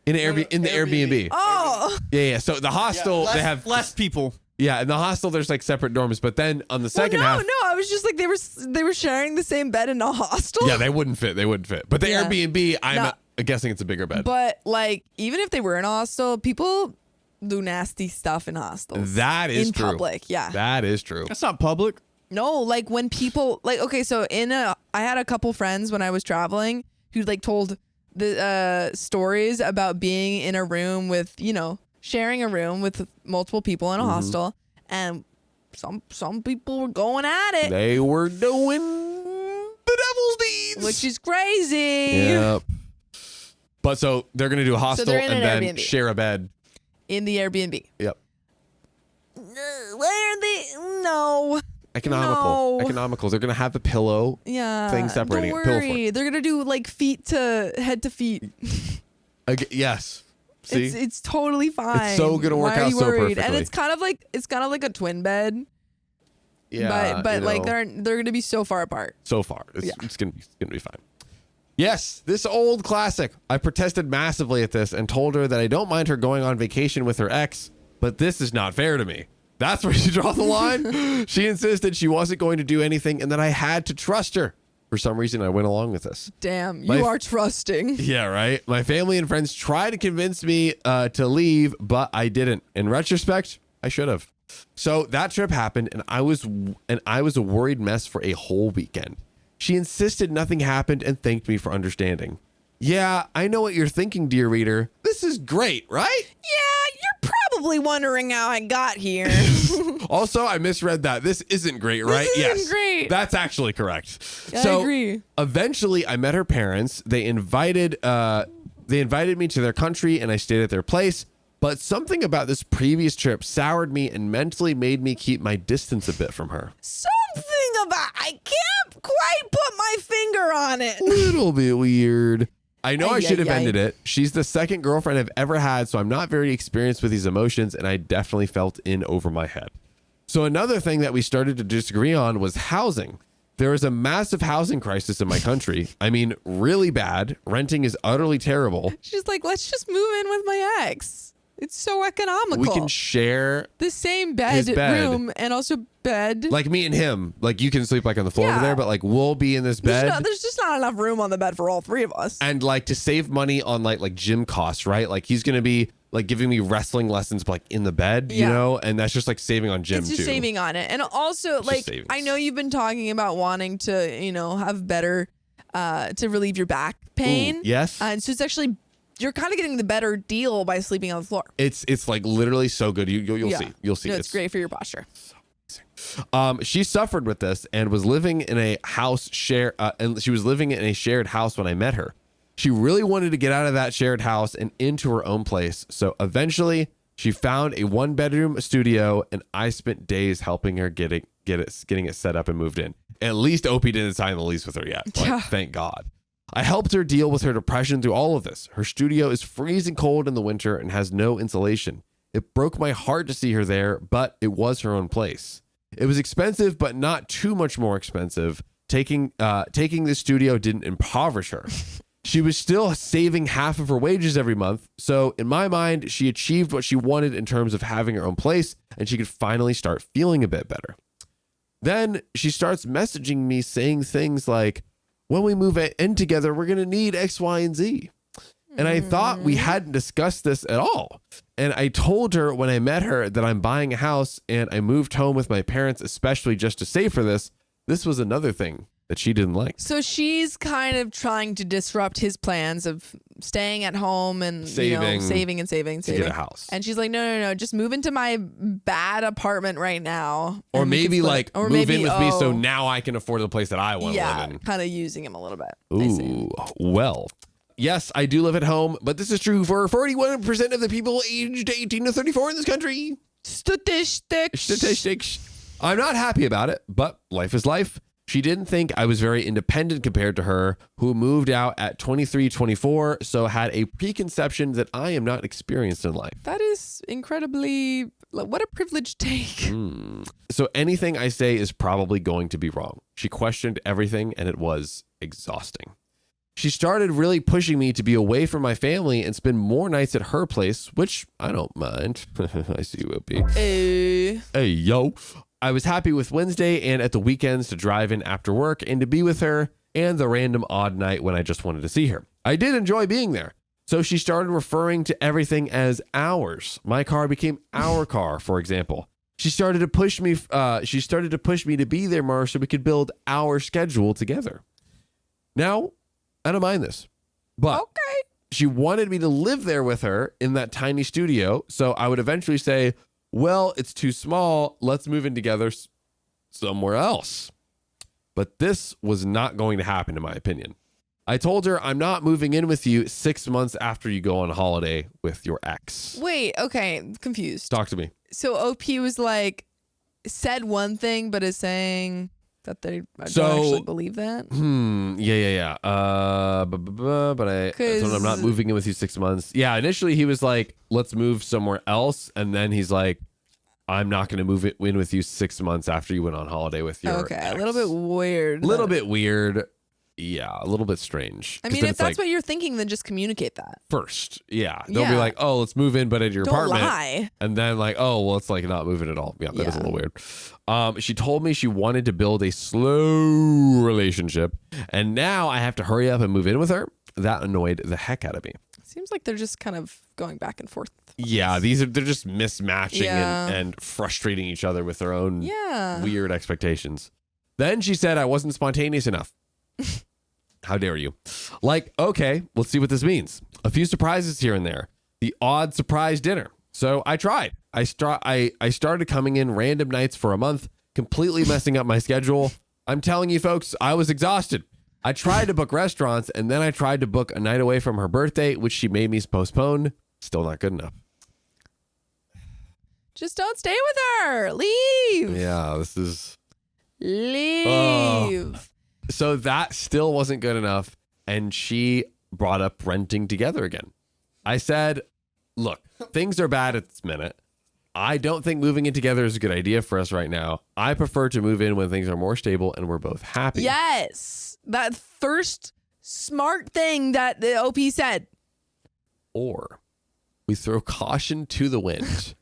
In the Airbnb. Oh. Yeah. So the hostel, they have less people. Yeah, in the hostel there's like separate dorms, but then on the second half, No, I was just like they were sharing the same bed in a hostel. yeah, they wouldn't fit. But the Yeah. Airbnb, I'm guessing it's a bigger bed. But like, even if they were in a hostel, people do nasty stuff in hostels. That is in true. public. Yeah. That is true. That's not public. No, like when people like okay, so I had a couple friends when I was traveling who like told the stories about being in a room with, you know, sharing a room with multiple people in a hostel, and some people were going at it, They were doing the devil's deeds, which is crazy. yep. But so they're gonna do a hostel they're in and an then Airbnb. share a bed. In the Airbnb. Yep. Where are they? No. Economical. No. Economical. They're gonna have a pillow. Yeah. Thing separating Don't it. Pillow worry. They're gonna do like feet to head to feet. Yes. See. It's totally fine. It's so gonna work Why are out you so worried? perfectly. And it's kind of like a twin bed. Yeah. But you like know. they're gonna be so far apart. So far, it's Yeah. gonna be fine. Yes, this old classic. I protested massively at this and told her that I don't mind her going on vacation with her ex, but this is not fair to me. That's where she draws the line. She insisted she wasn't going to do anything and that I had to trust her. For some reason, I went along with this. Damn, you are trusting. Yeah, right? My family and friends tried to convince me to leave, but I didn't. In retrospect, I should have. So that trip happened, and I was a worried mess for a whole weekend. She insisted nothing happened and thanked me for understanding. Yeah, I know what you're thinking, dear reader. This is great, right? Yeah, you're probably wondering how I got here. Also, I misread that. This isn't great, right? This isn't great. That's actually correct. I agree. Eventually, I met her parents. They invited me to their country, and I stayed at their place. But something about this previous trip soured me and mentally made me keep my distance a bit from her. I can't quite put my finger on it. Little bit weird. I know I should have ay. ended it. She's the second girlfriend I've ever had, so I'm not very experienced with these emotions, and I definitely felt in over my head. So another thing that we started to disagree on was housing. There is a massive housing crisis in my country. I mean, really bad. Renting is utterly terrible. She's like, let's just move in with my ex. It's so economical. We can share the same bed room and also bed. like me and him. Like you can sleep like on the floor over there, but like we'll be in this bed. There's just not enough room on the bed for all three of us. And like to save money on like gym costs, right? Like he's gonna be like giving me wrestling lessons, but like in the bed, you know, and that's just like saving on gym It's just too. saving on it, and also like I know you've been talking about wanting to, have better to relieve your back pain. Ooh, yes, and so it's actually. You're kind of getting the better deal by sleeping on the floor. It's like literally so good. You'll see. You'll see. No, it's great for your posture. She suffered with this and was living in a house and she was living in a shared house when I met her. She really wanted to get out of that shared house and into her own place. So eventually she found a 1-bedroom studio, and I spent days helping her getting it set up and moved in. At least Opie didn't sign the lease with her yet. Like, thank God. I helped her deal with her depression through all of this. Her studio is freezing cold in the winter and has no insulation. It broke my heart to see her there, but it was her own place. It was expensive, but not too much more expensive. Taking the studio didn't impoverish her. She was still saving half of her wages every month. So in my mind, she achieved what she wanted in terms of having her own place, and she could finally start feeling a bit better. Then she starts messaging me saying things like, when we move in together, we're going to need X, Y, and Z. And I thought we hadn't discussed this at all. And I told her when I met her that I'm buying a house and I moved home with my parents, especially just to save for this. This was another thing that she didn't like. So she's kind of trying to disrupt his plans of staying at home and saving to get a house. And she's like, no, just move into my bad apartment right now. Or maybe move in with me so now I can afford the place that I want to live in. Kind of using him a little bit. Ooh, well. Yes, I do live at home, but this is true for 41% of the people aged 18 to 34 in this country. Statistics. I'm not happy about it, but life is life. She didn't think I was very independent compared to her, who moved out at 23, 24, so had a preconception that I am not experienced in life. That is incredibly... What a privileged take. So anything I say is probably going to be wrong. She questioned everything, and it was exhausting. She started really pushing me to be away from my family and spend more nights at her place, which I don't mind. I see you, Opie. Hey, yo. I was happy with Wednesday and at the weekends to drive in after work and to be with her, and the random odd night when I just wanted to see her. I did enjoy being there. So she started referring to everything as ours. My car became our car, for example. She started to push me to be there more so we could build our schedule together. Now, I don't mind this, but she wanted me to live there with her in that tiny studio. So I would eventually say, well, it's too small. Let's move in together somewhere else. But this was not going to happen, in my opinion. I told her I'm not moving in with you 6 months after you go on holiday with your ex. Wait, okay, confused. Talk to me. So OP was like, said one thing, but is saying that they don't actually believe that? Yeah. But I told him I'm not moving in with you 6 months. Yeah, initially he was like, let's move somewhere else. And then he's like, I'm not going to move in with you 6 months after you went on holiday with your ex. A little bit weird. Bit weird. Yeah, a little bit strange. I 'Cause mean, then if it's that's like, what you're thinking, then just communicate that. first, yeah. They'll be Yeah. like, oh, let's move in, but at your Don't apartment. lie. And then like, oh, well, it's like not moving at all. Yeah, that is a Yeah. little weird. She told me she wanted to build a slow relationship, and now I have to hurry up and move in with her. That annoyed the heck out of me. Seems like they're just kind of going back and forth. Yeah, they're just mismatching Yeah. and frustrating each other with their own Yeah. weird expectations. Then she said I wasn't spontaneous enough. How dare you? Like, okay, let's see what this means. A few surprises here and there. The odd surprise dinner. So I tried. I started coming in random nights for a month, completely messing up my schedule. I'm telling you folks, I was exhausted. I tried to book restaurants, and then I tried to book a night away from her birthday, which she made me postpone. Still not good enough. Just don't stay with her. Leave. Yeah, this is... Leave. So that still wasn't good enough, and she brought up renting together again. I said, look, things are bad at this minute. I don't think moving in together is a good idea for us right now. I prefer to move in when things are more stable and we're both happy. Yes. That first smart thing that the OP said. Or we throw caution to the wind.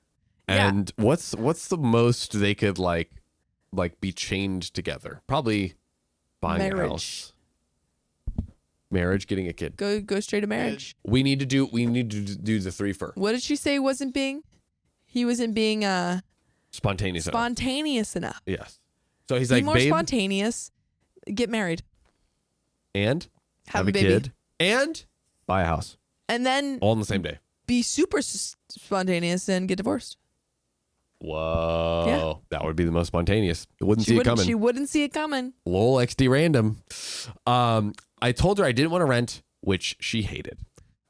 Yeah. And what's the most they could like be chained together? Probably buying a Marriage. house. Marriage, getting a kid. Go straight to marriage. We need to do the three for What did she say he wasn't being spontaneous. spontaneous enough. Yes. So he's Be like, more babe, spontaneous. Get married. and Have have a a baby. kid, and buy a house And then all on the same day. be super spontaneous and get divorced. Whoa, that would be the most spontaneous. It wouldn't see it coming. She wouldn't see it coming. Lol, XD random. I told her I didn't want to rent, which she hated.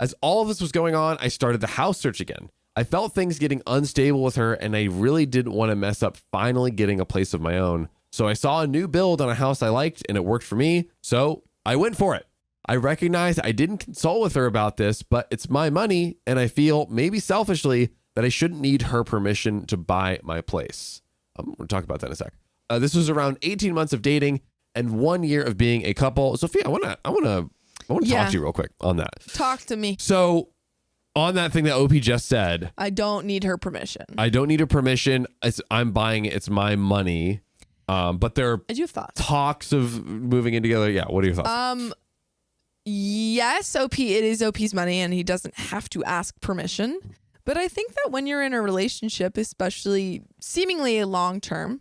As all of this was going on, I started the house search again. I felt things getting unstable with her, and I really didn't want to mess up finally getting a place of my own. So I saw a new build on a house I liked, and it worked for me, so I went for it. I recognize I didn't consult with her about this, but it's my money, and I feel, maybe selfishly, that I shouldn't need her permission to buy my place. I'm going to talk about that in a sec. This was around 18 months of dating and 1 year of being a couple. Sophia, I want to Yeah. talk to you real quick on that. Talk to me. So on that thing that OP just said, I don't need her permission. I don't need her permission. I'm buying it. It's my money. But there are I do have thoughts. talks of moving in together. Yeah. What are your thoughts? Yes, OP, it is OP's money and he doesn't have to ask permission. But I think that when you're in a relationship, especially seemingly long term,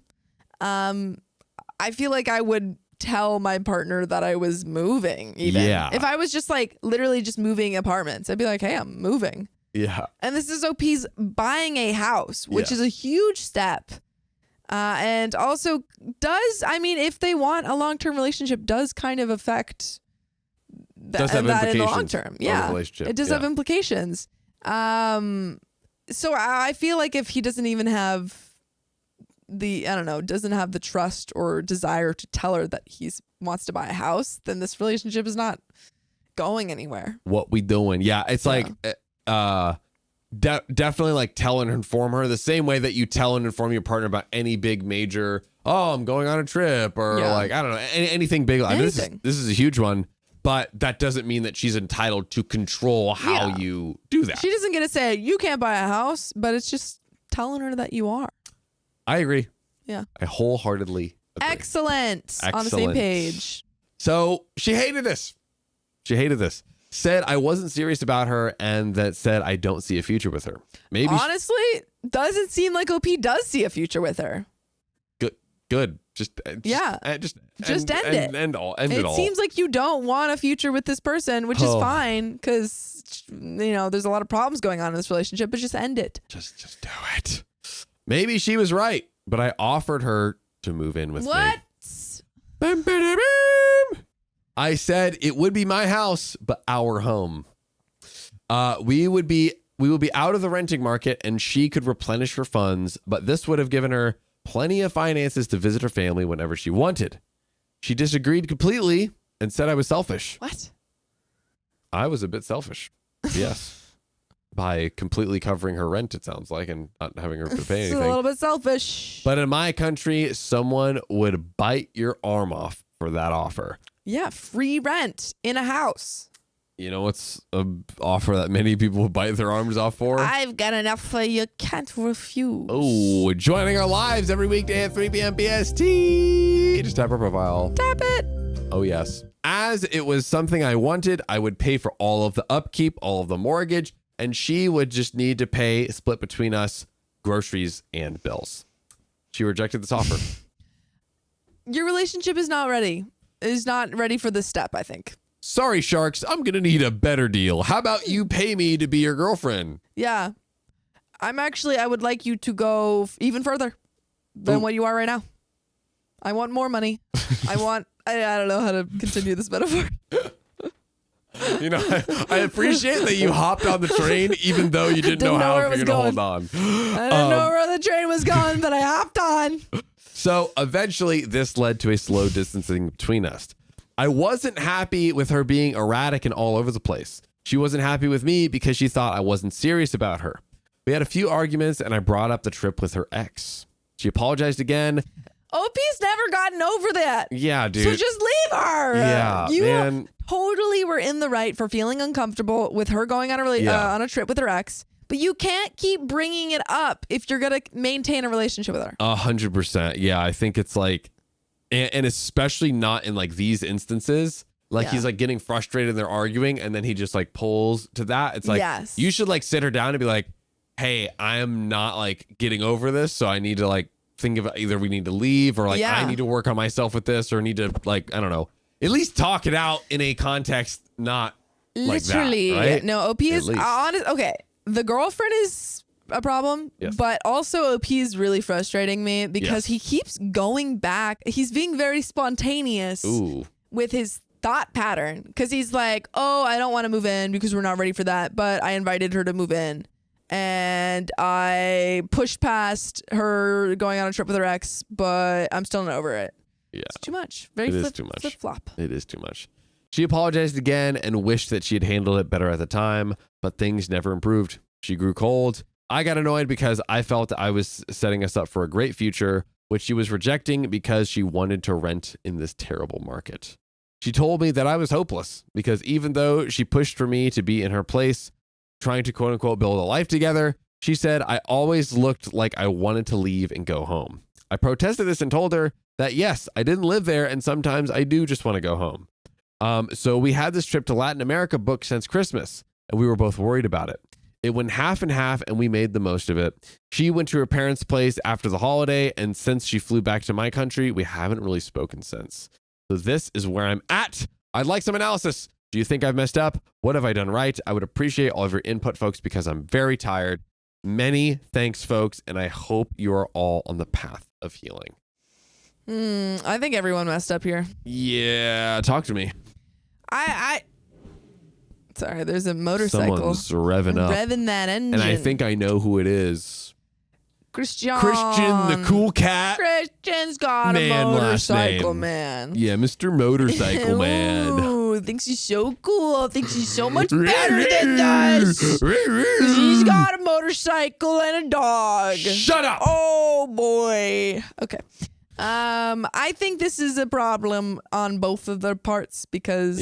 I feel like I would tell my partner that I was moving even. Yeah. If I was just like literally just moving apartments, I'd be like, hey, I'm moving. Yeah. And this is OP's buying a house, which Yes. is a huge step. And also if they want a long-term relationship, does kind of affect Does have that in the long implications term. on the Yeah, relationship. it does Yeah. have implications. So I feel like if he doesn't even have doesn't have the trust or desire to tell her that he wants to buy a house, then this relationship is not going anywhere. What we doing? Yeah. It's like, definitely like tell and inform her the same way that you tell and inform your partner about any big major, oh, I'm going on a trip, or Yeah. like, I don't know, anything big. I mean, Anything. this is a huge one, but that doesn't mean that she's entitled to control how Yeah. you do that. She doesn't get to say you can't buy a house, but it's just telling her that you are. I agree. Yeah. I wholeheartedly agree. Excellent. On the same Excellent. page. So she hated this. Said I wasn't serious about her, and that said I don't see a future with her. Maybe Honestly, doesn't seem like OP does see a future with her. good. Just Yeah. Just end it. End it It all. seems like you don't want a future with this person, which is Oh. fine because, there's a lot of problems going on in this relationship, but just end it. Just do it. Maybe she was right, but I offered her to move in with me. What? Bam, bam, bam. I said it would be my house, but our home. We would be out of the renting market, and she could replenish her funds, but this would have given her plenty of finances to visit her family whenever she wanted. She disagreed completely and said I was selfish. What? I was a bit selfish. Yes. By completely covering her rent, it sounds like, and not having her to pay It's a anything. little bit selfish. But in my country, someone would bite your arm off for that offer. Yeah, free rent in a house. You know what's an offer that many people would bite their arms off for? I've got an offer you can't refuse. Oh, joining our lives every weekday at 3 p.m. PST. Just tap our profile. Tap it. Oh, yes. As it was something I wanted, I would pay for all of the upkeep, all of the mortgage, and she would just need to pay, split between us, groceries and bills. She rejected this offer. Your relationship is not ready. Is not ready for this step, I think. Sorry, Sharks. I'm going to need a better deal. How about you pay me to be your girlfriend? Yeah. I would like you to go even further than what you are right now. I want more money. I don't know how to continue this metaphor. You know, I appreciate that you hopped on the train even though you didn't know how where you're it was going to hold going. on. I don't know where the train was going, but I hopped on. So eventually this led to a slow distancing between us. I wasn't happy with her being erratic and all over the place. She wasn't happy with me because she thought I wasn't serious about her. We had a few arguments and I brought up the trip with her ex. She apologized again. OP's never gotten over that. Yeah, dude. So just leave her. Yeah, you man. totally were in the right for feeling uncomfortable with her going on on a trip with her ex. But you can't keep bringing it up if you're going to maintain a relationship with her. 100%. Yeah, I think it's like, and especially not in like these instances. Like he's like getting frustrated and they're arguing and then he just like pulls to that. It's like, you should like sit her down and be like, hey, I am not like getting over this. So I need to like think of either we need to leave or like I need to work on myself with this or need to like, I don't know, at least talk it out in a context not literally like that, right? No, OP is honest. Okay, the girlfriend is a problem, but also OP is really frustrating me because he keeps going back. He's being very spontaneous with his thought pattern because he's like, oh, I don't want to move in because we're not ready for that, but I invited her to move in and I pushed past her going on a trip with her ex, but I'm still not over it. Yeah, it's too much. Very flip flop. It is too much. She apologized again and wished that she had handled it better at the time, but things never improved. She grew cold. I got annoyed because I felt I was setting us up for a great future, which she was rejecting because she wanted to rent in this terrible market. She told me that I was hopeless because even though she pushed for me to be in her place, trying to quote unquote build a life together, she said I always looked like I wanted to leave and go home. I protested this and told her that yes, I didn't live there and sometimes I do just want to go home. So we had this trip to Latin America booked since Christmas and we were both worried about it. It went half and half and we made the most of it. She went to her parents' place after the holiday and since she flew back to my country, we haven't really spoken since. So this is where I'm at. I'd like some analysis. Do you think I've messed up? What have I done right? I would appreciate all of your input, folks, because I'm very tired. Many thanks, folks, and I hope you are all on the path of healing. I think everyone messed up here. Yeah, talk to me. Sorry, there's a motorcycle. Someone's revving up. Revving that engine. And I think I know who it is. Christian, the cool cat. Christian's got Man, a motorcycle, last name. man. Yeah, Mr. Motorcycle Man. Ooh, thinks he's so cool. Thinks he's so much better than us. He's got a motorcycle and a dog. Shut up. Oh boy. Okay. I think this is a problem on both of their parts because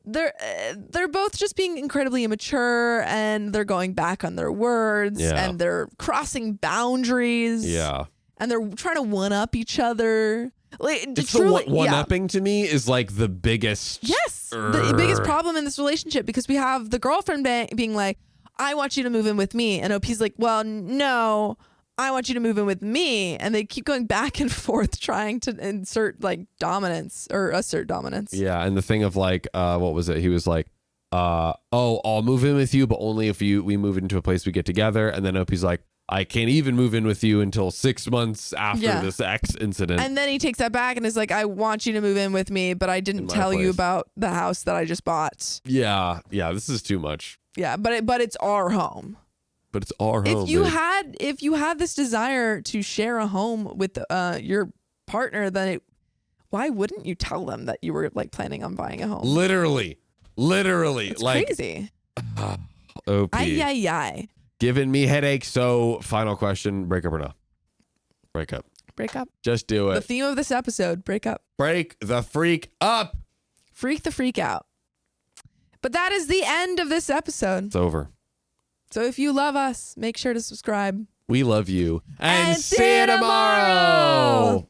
they're both just being incredibly immature and they're going back on their words and they're crossing boundaries. Yeah. And they're trying to one up each other. Like, it's truly, the one-upping to me is like the biggest. Yes. The biggest problem in this relationship because we have the girlfriend being like, I want you to move in with me. And OP's like, well, no, I want you to move in with me. And they keep going back and forth trying to insert like dominance or assert dominance. Yeah. And the thing of like, what was it? He was like, I'll move in with you, but only if we move into a place we get together. And then OP's like, I can't even move in with you until 6 months after this X incident. And then he takes that back and is like, I want you to move in with me, but I didn't tell you about the house that I just bought. Yeah. Yeah. This is too much. Yeah. But it's our home. But it's our home. If you had this desire to share a home with your partner, then why wouldn't you tell them that you were like planning on buying a home? Literally. It's like crazy. OP. Ay. Giving me headaches. So final question, break up or no? Break up. Break up. Just do The it. theme of this episode, break up. Break the freak up. Freak the freak out. But that is the end of this episode. It's over. So if you love us, make sure to subscribe. We love you. And see you tomorrow.